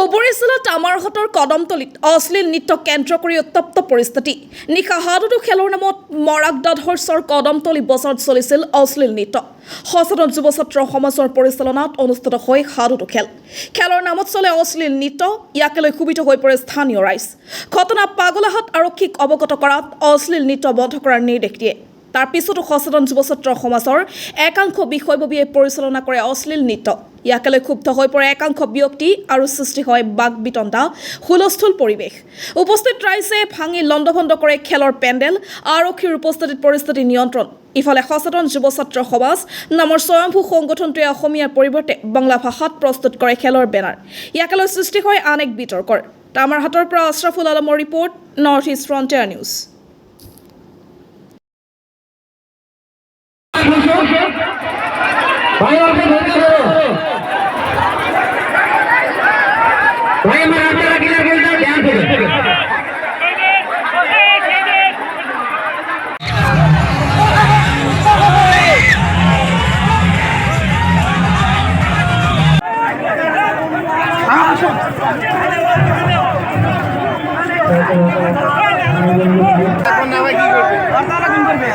ধুবুৰী জিলাত আমাৰহটৰ কদমতলীত অশ্লীল নৃত্য কেন্দ্ৰ কৰি উত্তপ্ত পৰিস্থিতি। নিশা হাদুদু খেলৰ নামত মৰাকদাধৰ্ষৰ কদমতলী বজাৰত চলিছিল অশ্লীল নৃত্য। সচেতন যুৱ ছাত্ৰ সমাজৰ পৰিচালনাত অনুষ্ঠিত হয় হাদুদু খেল। খেলৰ নামত চলে অশ্লীল নৃত্য। ইয়াকে লৈ ক্ষোভিত হৈ পৰে স্থানীয় ৰাইজ। ঘটনা পাগলাহাট আৰক্ষীক অৱগত কৰাত অশ্লীল নৃত্য বন্ধ কৰাৰ নিৰ্দেশ দিয়ে। তাৰ পিছতো সচেতন যুৱ ছাত্ৰ সমাজৰ একাংশ বিষয়ববীয়ে পৰিচালনা কৰে অশ্লীল নৃত্য। ইয়াকে লৈ ক্ষুব্ধ হৈ পৰে একাংশ ব্যক্তি আৰু সৃষ্টি হয় বাক বিতণ্ডা, হুলস্থুল পৰিৱেশ। উপস্থিত ৰাইজে ভাঙি লণ্ডভণ্ড কৰে খেলৰ পেণ্ডেল। আৰক্ষীৰ উপস্থিতিত পৰিস্থিতি নিয়ন্ত্ৰণ। ইফালে সচেতন যুৱ ছাত্ৰ সমাজ নামৰ স্বয়ংভূ সংগঠনটোৱে অসমীয়াৰ পৰিৱৰ্তে বাংলা ভাষাত প্ৰস্তুত কৰে খেলৰ বেনাৰ। ইয়াকে লৈ সৃষ্টি হয় আন এক বিতৰ্কৰ। আমাৰহাটৰ পৰা আশ্ৰাফুল আলমৰ report, North East Frontier News. এখন না ভাই কি কৰবে?